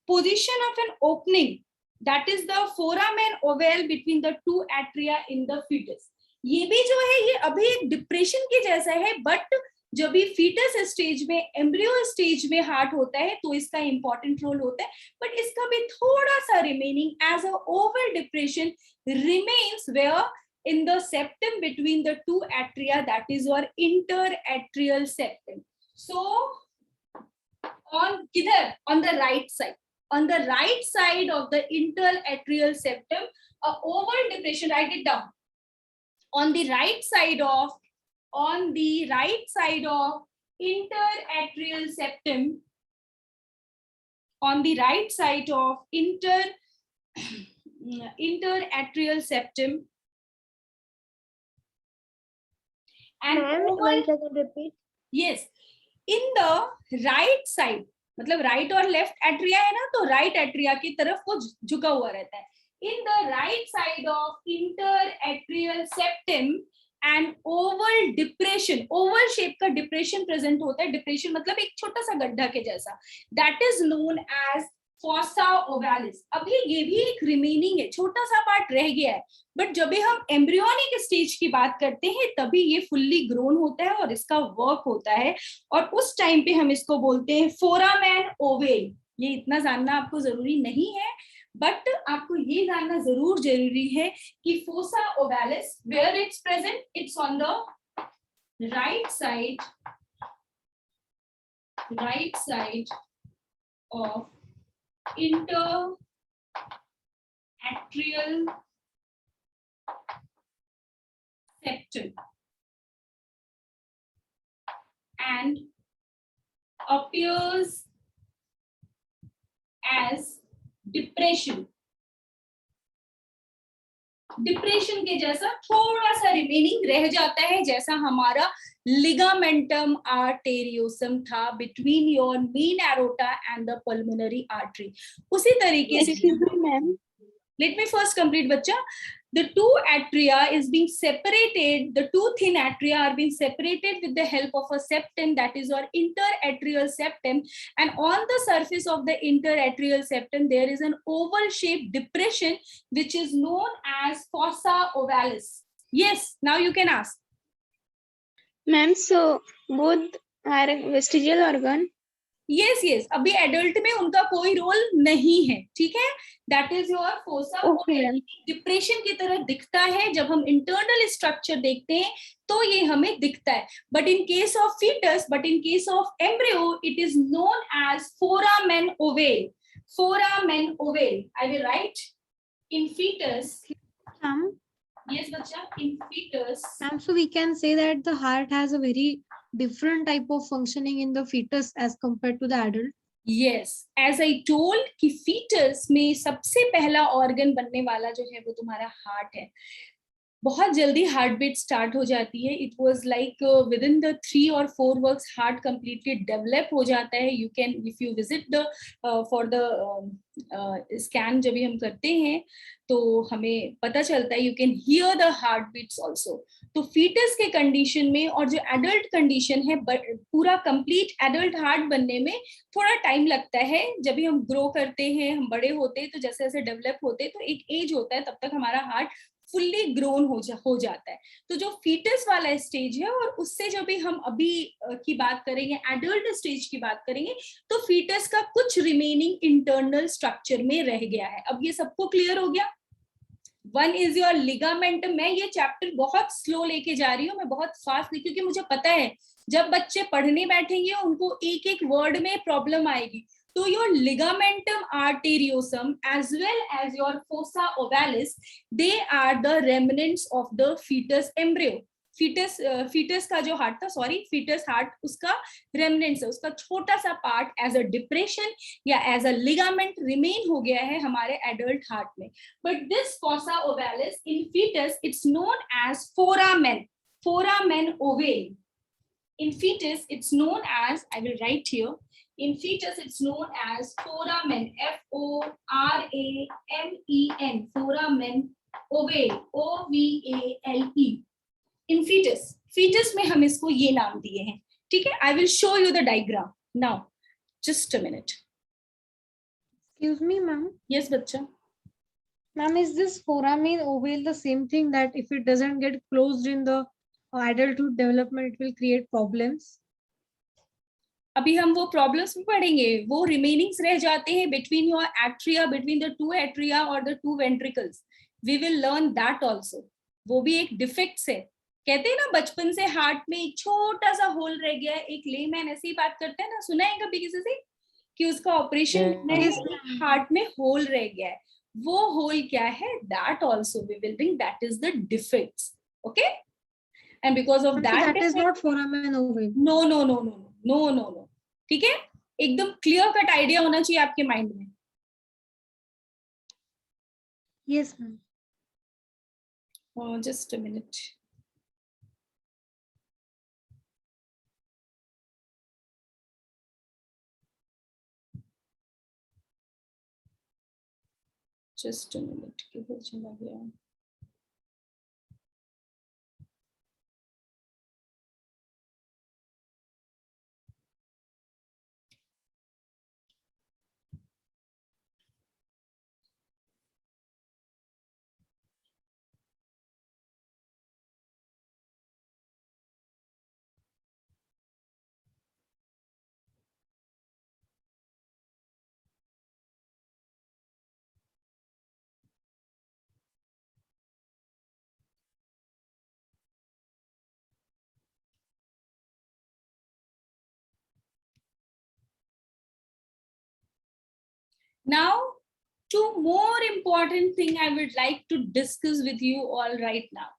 position of an opening, that is the foramen ovale between the two atria in the fetus. ये भी जो है ये अभी एक depression के जैसा है, बट जब भी फीटस स्टेज में, एम्ब्रियो स्टेज में हार्ट होता है तो इसका इंपॉर्टेंट रोल होता है, बट इसका भी थोड़ा सा remaining as a oval depression remains where in the septum between the two atria, that is your interatrial septum. So on kidhar, on the right side, on the right side of the interatrial septum, a oval depression, write it down. On the right side of interatrial septum, on the right side of interatrial septum, and Ma'am, oval, one second, repeat. yes, in the right side, मतलब right और left atria है ना, तो right atria की तरफ वो झुका हुआ रहता है. In the right side of inter atrial septum and Oval depression, Oval shape का डिप्रेशन प्रेजेंट होता है. डिप्रेशन मतलब एक छोटा सा गड्ढा के जैसा. That is known as fossa ovalis. अभी ये भी एक रिमेनिंग है, छोटा सा पार्ट रह गया है, बट जब भी हम एम्ब्रियोनिक स्टेज की बात करते हैं तभी ये फुल्ली ग्रोन होता है और इसका वर्क होता है, और उस टाइम पे हम इसको बोलते हैं फोरामेन ओवेल. ये इतना जानना आपको जरूरी नहीं है, बट आपको ये जानना जरूर जरूरी है कि fossa ovalis, where it's present, it's on the right side of interatrial septum and appears as depression. Depression के जैसा थोड़ा सा रिमेनिंग रह जाता है, जैसा हमारा लिगामेंटम आर्टेरियोसम था between your main aorta and the pulmonary artery. उसी तरीके से, ma'am, let me first complete बच्चा. The two atria is being separated, the two thin atria are being separated with the help of a septum, that is your interatrial septum, and on the surface of the interatrial septum there is an oval shaped depression which is known as fossa ovalis. Yes, now you can ask. Ma'am, so both are vestigial organ. Yes, yes. अभी adult में उनका कोई role नहीं है, ठीक है. That is your fossa ovalis. Depression की तरह दिखता है, जब हम इंटरनल स्ट्रक्चर देखते हैं तो ये हमें दिखता है, but in case of fetus, but in case of embryo it is known as foramen ovale. Foramen ovale. I will write in fetus. Yes, bacha. In fetus. So we can say that the heart has a very different type of functioning in the fetus as compared to the adult. Yes, as I told कि fetus में सबसे पहला organ बनने वाला जो है वो तुम्हारा heart है. बहुत जल्दी हार्ट बीट स्टार्ट हो जाती है. It was like with in the 3 or 4 works heart completely develop हो जाता है. You can, if you visit the for the scan जब भी हम करते हैं तो हमें पता चलता है, you can hear the heart beats also. तो फीटस के कंडीशन में और जो एडल्ट कंडीशन है, पूरा कंप्लीट एडल्ट हार्ट बनने में थोड़ा टाइम लगता है. जब भी हम ग्रो करते हैं, हम बड़े होते हैं, तो जैसे जैसे डेवलप होते हैं तो एक एज होता है, तब तक हमारा हार्ट फुल्ली ग्रोन हो जाता है. तो जो फीटस वाला स्टेज है, और उससे जब भी हम अभी की बात करेंगे, एडल्ट स्टेज की बात करेंगे, तो फीटस का कुछ रिमेनिंग इंटरनल स्ट्रक्चर में रह गया है. अब ये सबको क्लियर हो गया. One is your ligamentum. मैं ये चैप्टर बहुत स्लो लेके जा रही हूँ, मैं बहुत फास्ट, क्योंकि मुझे पता है जब बच्चे पढ़ने बैठेंगे उनको एक एक वर्ड में प्रॉब्लम आएगी. So your ligamentum arteriosum as well as your fossa ovalis, they are the remnants of the fetus embryo. fetus का जो हार्ट था, सॉरी, fetus heart, उसका remnants है, उसका छोटा सा पार्ट एज अ डिप्रेशन या एज अ लिगामेंट रिमेन हो गया है हमारे एडल्ट हार्ट में. But this fossa ovalis in fetus, it's known as foramen ovale. In fetus, it's known as, I will write here, in fetus, it's known as foramen, Foramen, foramen ovale, Ovale. In fetus में हम इसको ये नाम दिए हैं, ठीक है. I will show you the diagram now. Just a minute. Excuse me, ma'am. Yes, बच्चा. Ma'am, is this foramen ovale the same thing that if it doesn't get closed in the adulthood development, it will create problems? अभी हम वो problems भी पढ़ेंगे. वो remainings रह जाते हैं between your atria, between the 2 atria और the 2 ventricles. We will learn that also. वो भी एक डिफेक्ट्स है. कहते हैं ना, बचपन से हार्ट में एक छोटा सा होल रह गया है. एक लेमैन ऐसे ही बात करते हैं ना, सुना है कभी किसी से कि उसका ऑपरेशन हार्ट में होल रह गया है. वो होल क्या है, that also we will bring, that is the defects. Okay. And because of that, that is not foramen ovale. No no no no no no no. ठीक है, एकदम क्लियर कट आइडिया होना चाहिए आपके माइंड में. Yes, ma'am. Just a minute. Just a minute, किधर चला गया? Now, two more important thing I would like to discuss with you all right now.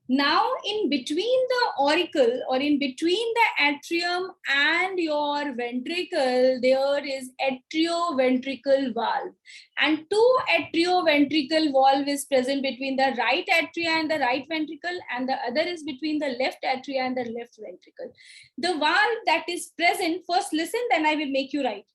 Now, in between the auricle or in between the atrium and your ventricle, there is atrioventricle valve, and two atrioventricle valve is present between the right atria and the right ventricle, and the other is between the left atria and the left ventricle. The valve that is present, first listen, then I will make you write.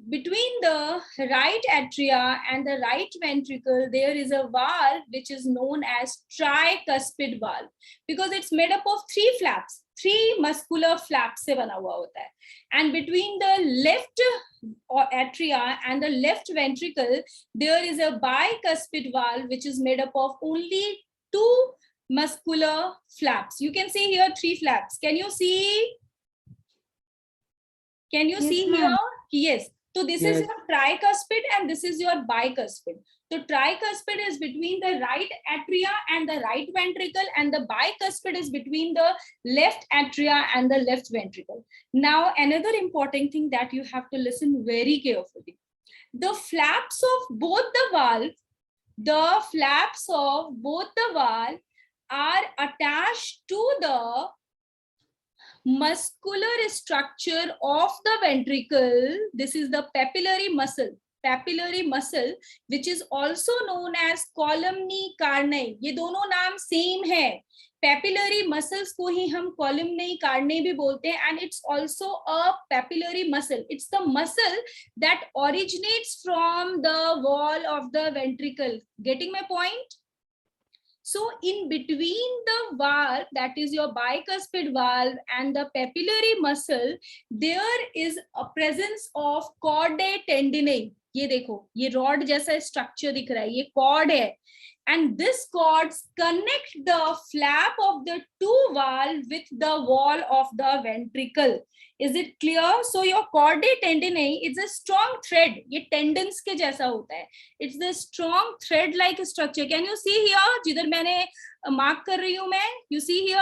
Between the right atria and the right ventricle, there is a valve which is known as tricuspid valve, because it's made up of three flaps, three muscular flaps se bana hua hota hai. And between the left atria and the left ventricle, there is a bicuspid valve which is made up of only two muscular flaps. You can see here three flaps. Can you see? Can you Yes, see ma'am. here? Yes. So this is Yes. your tricuspid and this is your bicuspid. So tricuspid is between the right atria and the right ventricle, and the bicuspid is between the left atria and the left ventricle. Now, another important thing that you have to listen very carefully. The flaps of both the valve are attached to the muscular structure of the ventricle. This is the papillary muscle, which is also known as columnae carneae. ये दोनों नाम same है. Papillary muscles को ही हम columnae carneae भी बोलते हैं, and it's also a papillary muscle. It's the muscle that originates from the wall of the ventricle. Getting my point? So in between the valve, that is your bicuspid valve, and the papillary muscle, there is a presence of chordae tendineae. ये देखो, ये rod जैसा structure दिख रहा है, ये cord है. And this cords connect the flap of the two valve with the wall of the ventricle. Is it clear? So your chordae tendineae is a strong thread. ये tendons के जैसा होता है. It's the strong thread-like structure. Can you see here? जिधर मैंने mark कर रही हूँ मैं. You see here?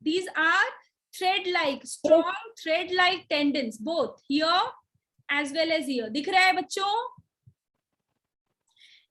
These are thread-like, strong thread-like tendons, both here as well as here. दिख रहा है बच्चों?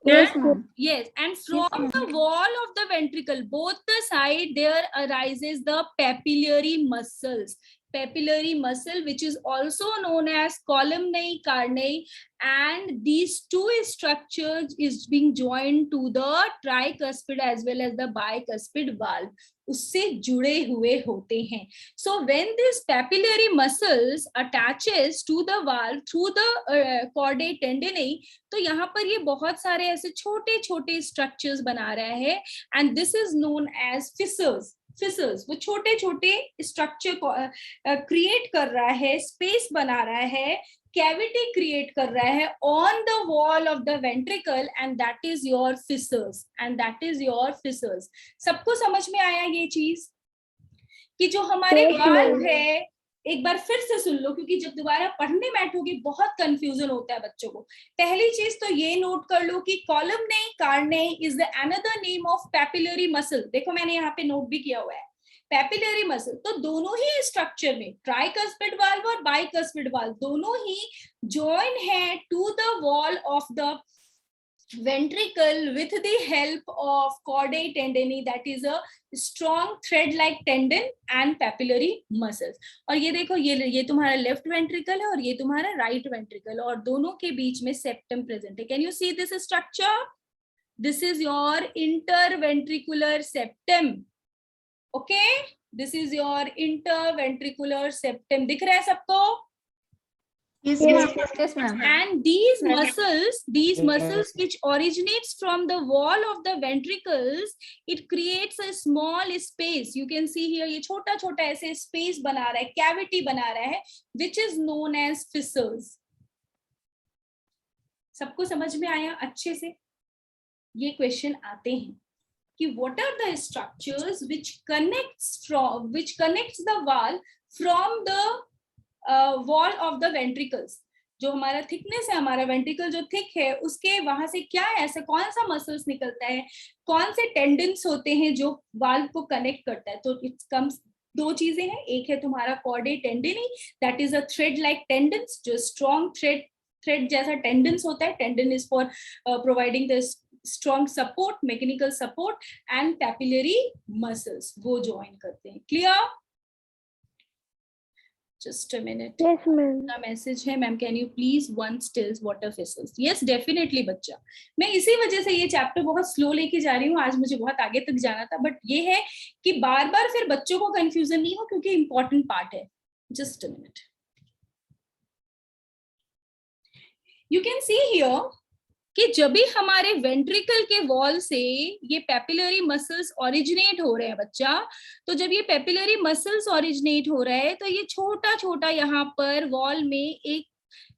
Yes, ma'am. Yes, and from the wall of the ventricle, both the side, there arises the papillary muscles. Papillary muscle, which is also known as columnae carneae, and these two structures is being joined to the tricuspid as well as the bicuspid valve. उससे जुड़े हुए होते हैं. So when this papillary muscles attaches to the valve through the chordae tendineae, तो यहाँ पर ये बहुत सारे ऐसे छोटे छोटे structures बना रहा है, and this is known as fissures. Fissures, वो छोटे छोटे structure को create कर रहा है, space बना रहा है, cavity create कर रहा है on the wall of the ventricle, and that is your fissures. सबको समझ में आया ये चीज कि जो हमारे valve है, एक बार फिर से सुन लो, क्योंकि जब दोबारा पढ़ने बैठोगे बहुत कंफ्यूजन होता है बच्चों को. पहली चीज तो ये नोट कर लो कि columnae carneae is the another name of papillary muscle. देखो मैंने यहाँ पे नोट भी किया हुआ है, पैपिलरी मसल. तो दोनों ही स्ट्रक्चर में ट्राइकस्पिड वाल्व और बाइकस्पिड वाल्व दोनों ही जॉइन है to the wall of the ventricle with the help of chordae tendineae, that is a strong thread like tendon and papillary muscles. और ये देखो, ये तुम्हारा लेफ्ट वेंट्रिकल है और ये तुम्हारा राइट वेंट्रिकल, और दोनों के बीच में सेप्टम प्रेजेंट है. Can you see this structure? This is your interventricular septum. Okay, this is your interventricular septum. दिख रहा है सबको? Yes, Yes, ma'am. yes, ma'am. And these muscles which originates from the wall of the ventricles, it creates a small space. You can see here, ये छोटा छोटा ऐसे space बना रहा है, cavity बना रहा है, which is known as fissures. सबको समझ में आया अच्छे से? ये क्वेश्चन आते हैं कि what are the structures which connects the wall from the wall of the ventricles. जो हमारा थिकनेस है, हमारा वेंट्रिकल जो थिक है, उसके वहां से क्या है, ऐसा कौन सा मसल्स निकलता है, कौन से टेंडन्स होते हैं जो वाल्व को कनेक्ट करता है. तो इट कम्स, दो चीजें हैं. एक है तुम्हारा chordate tendineae, that is a thread like tendons, जो स्ट्रॉन्ग थ्रेड जैसा टेंडन्स होता है. Tendon is for providing the strong support, mechanical support, and capillary muscles, वो join करते हैं. Clear? Just a minute. Yes, ma'am. का मैसेज है, ma'am can you please one stills water vessels. Yes definitely बच्चा, मैं इसी वजह से ये चैप्टर बहुत स्लो लेके जा रही हूँ. आज मुझे बहुत आगे तक जाना था, बट ये है कि बार बार फिर बच्चों को कंफ्यूजन नहीं हो, क्योंकि इंपॉर्टेंट पार्ट है. Just a minute. You can see here कि जब भी हमारे वेंट्रिकल के वॉल से ये पेपिलरी मसल्स ओरिजिनेट हो रहे हैं बच्चा, तो जब ये पेपिलरी मसल्स ओरिजिनेट हो रहा है, तो ये छोटा छोटा यहाँ पर वॉल में एक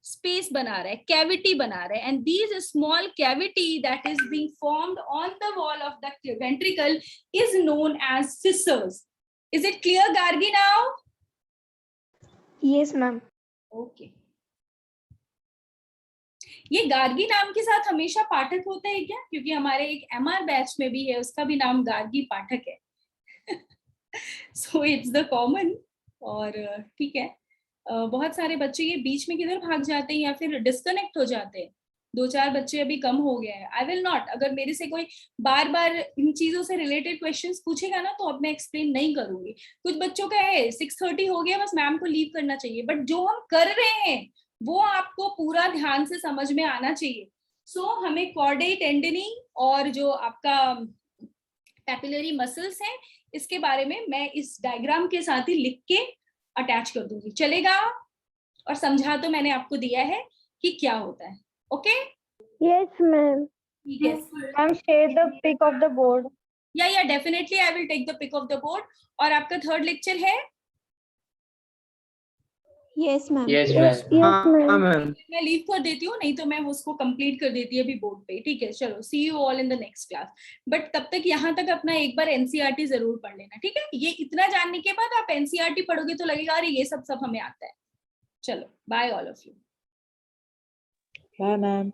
स्पेस बना रहा है, कैविटी बना रहा है. And these small cavity that is being formed on the wall of the ventricle is known as fissures. Is it clear Gargi now? Yes, ma'am. Okay. ये गार्गी नाम के साथ हमेशा पाठक होता है क्या? क्योंकि हमारे एक MR बैच में भी है, उसका भी नाम गार्गी पाठक है. So it's the common. और ठीक है, बहुत सारे बच्चे ये बीच में किधर भाग जाते हैं या फिर डिस्कनेक्ट हो जाते हैं. 2-4 बच्चे अभी कम हो गए हैं. आई विल नॉट, अगर मेरे से कोई बार बार इन चीजों से रिलेटेड क्वेश्चंस पूछेगा ना, तो अब मैं एक्सप्लेन नहीं करूंगी. कुछ बच्चों का है 6:30 हो गया, बस मैम को लीव करना चाहिए, बट जो हम कर रहे हैं वो आपको पूरा ध्यान से समझ में आना चाहिए. सो हमें कॉर्डेट टेंडनी और जो आपका पेपिलरी मसल्स हैं, इसके बारे में मैं इस डायग्राम के साथ ही लिख के अटैच कर दूंगी. चलेगा? और समझा तो मैंने आपको दिया है कि क्या होता है. ओके? Yes, ma'am. ठीक है. Ma'am, share the pic of the board. Yeah definitely I will take the pic of the board. और आपका 3rd लेक्चर है? Yes, ma'am. Yes, Yes, ma'am. ma'am. मैं लीव कर देती हूँ, नहीं तो मैं उसको कंप्लीट कर देती है अभी बोर्ड पे. ठीक है, चलो, see you all in the next class. But तब तक यहाँ तक अपना एक बार एनसीईआरटी जरूर पढ़ लेना. ठीक है? ये इतना जानने के बाद आप एनसीईआरटी पढ़ोगे तो लगेगा अरे ये सब हमें आता है. चलो, bye all of you. Bye, ma'am.